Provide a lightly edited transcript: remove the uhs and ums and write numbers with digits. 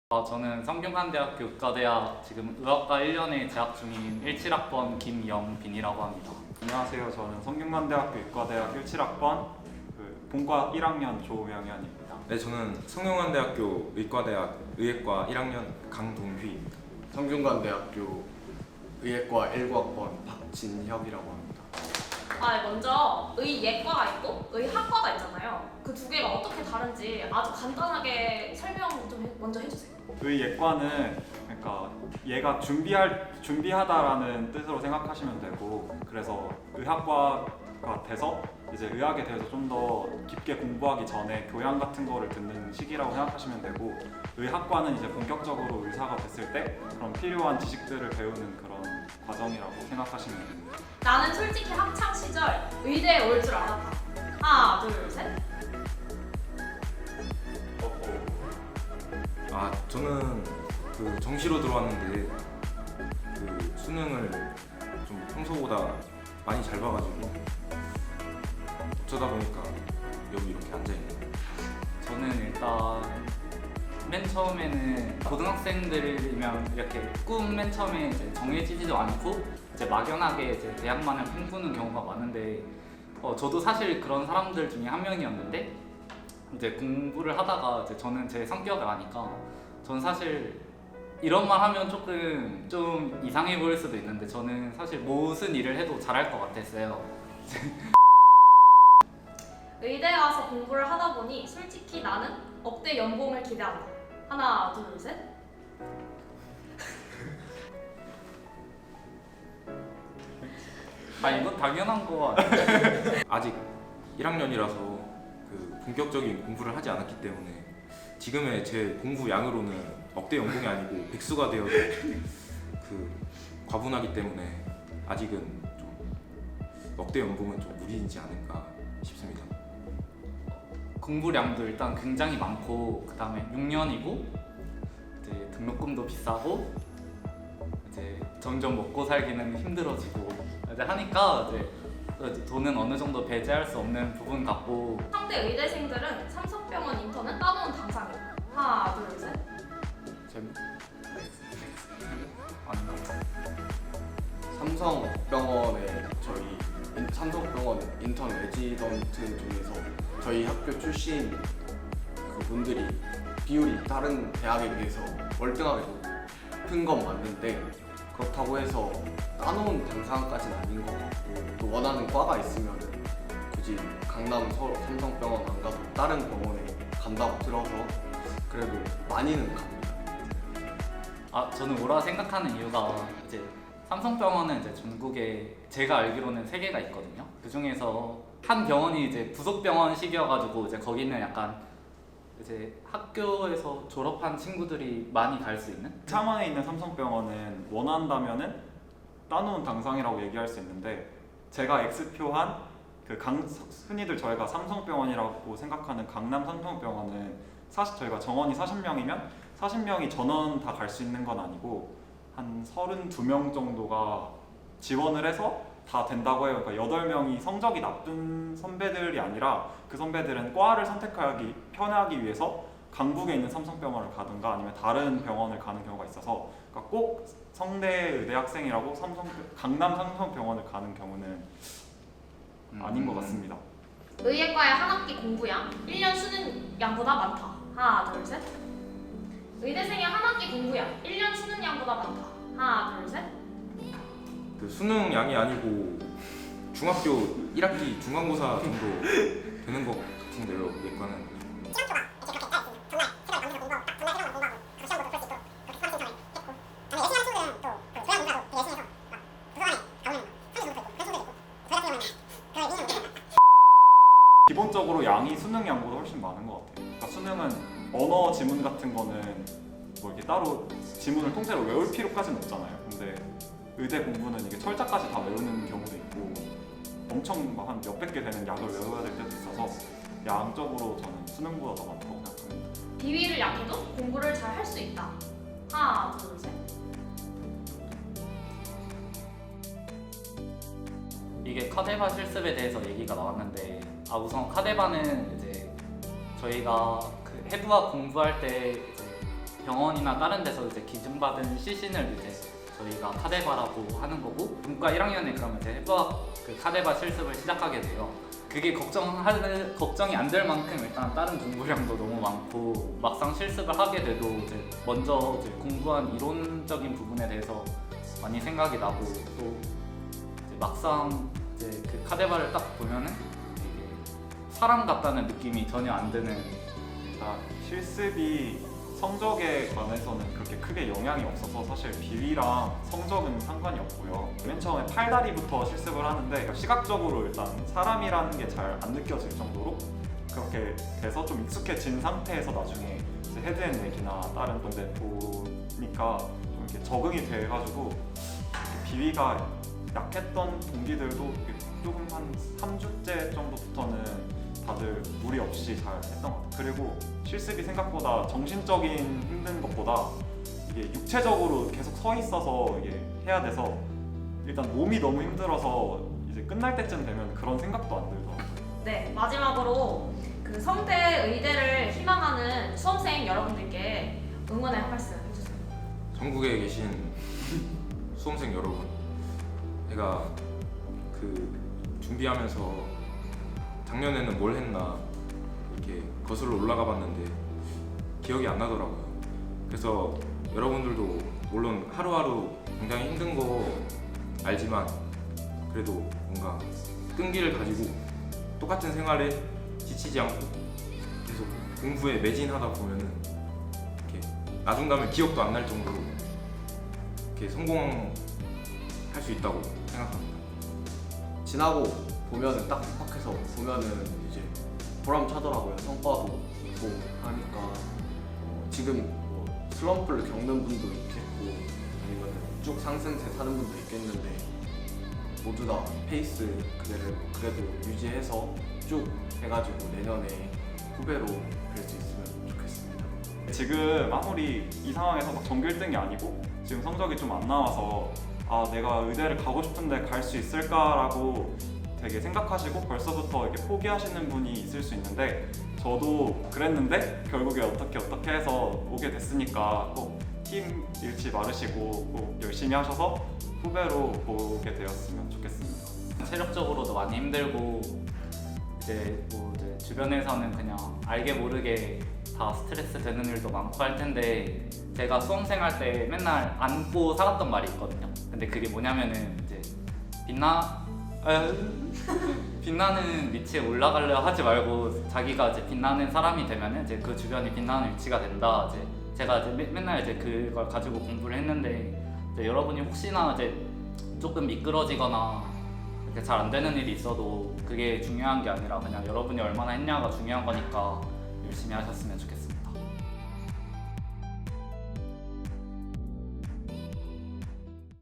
저는 성균관대학교 의과대학 지금 의학과 1년에 재학 중인 17학번 김영빈이라고 합니다. 안녕하세요. 저는 성균관대학교 의과대학 17학번 본과 1학년 조명현입니다. 네, 저는 성균관대학교 의과대학 의예과 1학년 강동휘입니다. 성균관대학교 의예과 19학번 박진혁이라고 합니다. 먼저 의예과가 있고 의학과가 있잖아요. 그 두 개가 어떻게 다른지 아주 간단하게 설명 좀 먼저 해주세요. 의예과는 그러니까 얘가 준비하다라는 뜻으로 생각하시면 되고, 그래서 의학과가 돼서 이제 의학에 대해서 좀 더 깊게 공부하기 전에 교양 같은 거를 듣는 시기라고 생각하시면 되고, 의학과는 이제 본격적으로 의사가 됐을 때 그런 필요한 지식들을 배우는 그런 과정이라고 생각하시면 됩니다. 나는 솔직히 학창 시절 의대에 올 줄 알았다. 하나, 둘, 셋. 저는 그 정시로 들어왔는데 그 수능을 좀 평소보다 많이 잘 봐가지고 어쩌다 보니까 여기 이렇게 앉아있네요. 저는 일단 맨 처음에는 고등학생들이면 이렇게 꿈 맨 처음에 이제 정해지지도 않고 이제 막연하게 이제 대학만을 꿈꾸는 경우가 많은데 저도 사실 그런 사람들 중에 한 명이었는데, 이제 공부를 하다가 이제 저는 제 성격을 아니까 저는 사실 이런 말 하면 조금 좀 이상해 보일 수도 있는데 저는 사실 무슨 일을 해도 잘할 것 같았어요. 의대에 와서 공부를 하다 보니 솔직히 나는 억대 연봉을 기대한다. 하나, 둘, 셋. 이건 당연한 거 아니에요? 아직 1학년이라서 그 본격적인 공부를 하지 않았기 때문에 지금의 제 공부 양으로는 억대 연봉이 아니고 백수가 되어도 그 과분하기 때문에 아직은 좀 억대 연봉은 좀 무리이지 않을까 싶습니다. 공부량도 일단 굉장히 많고, 그 다음에 6년이고 이제 등록금도 비싸고 이제 점점 먹고 살기는 힘들어지고 이제 하니까 이제 돈은 어느 정도 배제할 수 없는 부분 같고. 상대 의대생들은 삼성병원 인턴은 따놓은 당상이다. 하나, 둘, 셋. 아닌가? 삼성병원 인턴 레지던트 중에서 저희 학교 출신 그분들이 비율이 다른 대학에 비해서 월등하게 높은 건 맞는데, 그렇다고 해서 따놓은 당상까지는 아닌 것 같고, 또 원하는 과가 있으면 굳이 강남 서울 삼성병원 안 가도 다른 병원에 간다고 들어서 그래도 많이는 갑니다. 저는 오라 생각하는 이유가 이제 삼성병원은 이제 전국에 제가 알기로는 3개가 있거든요. 그 중에서 한 병원이 이제 부속 병원식이어가지고 이제 거기는 약간 이제 학교에서 졸업한 친구들이 많이 갈 수 있는. 창원에 있는 삼성병원은 원한다면은 따놓은 당상이라고 얘기할 수 있는데, 제가 X표한 흔히들 저희가 삼성병원이라고 생각하는 강남 삼성병원은 저희가 정원이 40명이면 40명이 전원 다 갈 수 있는 건 아니고 한 32명 정도가 지원을 해서 다 된다고 해요. 그러니까 8명이 성적이 나쁜 선배들이 아니라 그 선배들은 과를 선택하기 편하기 위해서 강북에 있는 삼성병원을 가든가 아니면 다른 병원을 가는 경우가 있어서, 그러니까 꼭 성대의대 학생이라고 강남 삼성병원을 가는 경우는 아닌 것 같습니다. 의예과의 한 학기 공부량 1년 수능량보다 많다. 하나, 둘, 셋. 의대생의 한 학기 공부량 1년 수능량보다 많다. 하나, 둘, 셋. 그 수능 양이 아니고 중학교 1학기 중간고사 정도 되는 것 같은데요, 예과는. 기본적으로 양이 수능 양보다 훨씬 많은 것 같아요. 그러니까 수능은 언어 지문 같은 거는 뭐 이렇게 따로 지문을 통째로 외울 필요까지는 없잖아요. 근데 의대 공부는 이게 철자까지 다 외우는 경우도 있고 엄청 한 몇백 개 되는 약을 외워야 될 때도 있어서 양적으로 저는 수능보다 더 많다고 생각합니다. 비위를 약해도 공부를 잘 할 수 있다. 하나, 둘, 셋. 이게 카데바 실습에 대해서 얘기가 나왔는데, 우선 카데바는 이제 저희가 그 해부학 공부할 때 이제 병원이나 다른 데서 이제 기증받은 시신을 이제 저희가 카데바라고 하는 거고, 문과 1학년에 그러면 이제 해부학 그 카데바 실습을 시작하게 돼요. 그게 걱정이 안 될 만큼 일단 다른 공부량도 너무 많고, 막상 실습을 하게 돼도 이제 먼저 이제 공부한 이론적인 부분에 대해서 많이 생각이 나고, 또 이제 막상 이제 그 카데바를 딱 보면은 이게 사람 같다는 느낌이 전혀 안 드는. 실습이 성적에 관해서는 그렇게 크게 영향이 없어서 사실 비위랑 성적은 상관이 없고요. 맨 처음에 팔다리부터 실습을 하는데 시각적으로 일단 사람이라는 게 잘 안 느껴질 정도로 그렇게 돼서 좀 익숙해진 상태에서 나중에 이제 헤드앤넥이나 다른 건데 보니까 좀 이렇게 적응이 돼가지고 이렇게 비위가 약했던 동기들도 조금 한 3주째 정도부터는 다들 무리 없이 잘 했던 것 같아요. 그리고 실습이 생각보다 정신적인 힘든 것보다 이게 육체적으로 계속 서 있어서 이게 해야 돼서 일단 몸이 너무 힘들어서 이제 끝날 때쯤 되면 그런 생각도 안 들더라고요. 네, 마지막으로 그 성대 의대를 희망하는 수험생 여러분들께 응원의 한 말씀 해주세요. 전국에 계신 수험생 여러분, 제가 그 준비하면서 작년에는 뭘 했나 이렇게 거슬러 올라가 봤는데 기억이 안 나더라고요. 그래서 여러분들도 물론 하루하루 굉장히 힘든 거 알지만 그래도 뭔가 끈기를 가지고 똑같은 생활에 지치지 않고 계속 공부에 매진하다 보면은 이렇게 나중 가면 기억도 안 날 정도로 이렇게 성공할 수 있다고 생각합니다. 지나고 보면은 딱 입학해서 보면은 이제 보람차더라고요. 성과도 있고 하니까 지금 뭐 슬럼프를 겪는 분도 있겠고 아니면 쭉 상승세 사는 분도 있겠는데 모두 다 페이스 그래도 유지해서 쭉 해가지고 내년에 후배로 뵐 수 있으면 좋겠습니다. 지금 아무리 이 상황에서 막 전교 1등이 아니고 지금 성적이 좀 안 나와서 내가 의대를 가고 싶은데 갈 수 있을까라고 되게 생각하시고 벌써부터 이렇게 포기하시는 분이 있을 수 있는데, 저도 그랬는데 결국에 어떻게 해서 오게 됐으니까 꼭 팀 잃지 마시고 꼭 열심히 하셔서 후배로 보게 되었으면 좋겠습니다. 체력적으로도 많이 힘들고 이제 뭐 이제 주변에서는 그냥 알게 모르게 다 스트레스 되는 일도 많고 할 텐데, 제가 수험생 할 때 맨날 안고 살았던 말이 있거든요. 근데 그게 뭐냐면은 이제 빛나는 위치에 올라가려 하지 말고 자기가 이제 빛나는 사람이 되면은 이제 그 주변이 빛나는 위치가 된다. 이제 제가 이제 맨날 이제 그걸 가지고 공부를 했는데, 이제 여러분이 혹시나 이제 조금 미끄러지거나 이렇게 잘 안 되는 일이 있어도 그게 중요한 게 아니라 그냥 여러분이 얼마나 했냐가 중요한 거니까 열심히 하셨으면 좋겠습니다.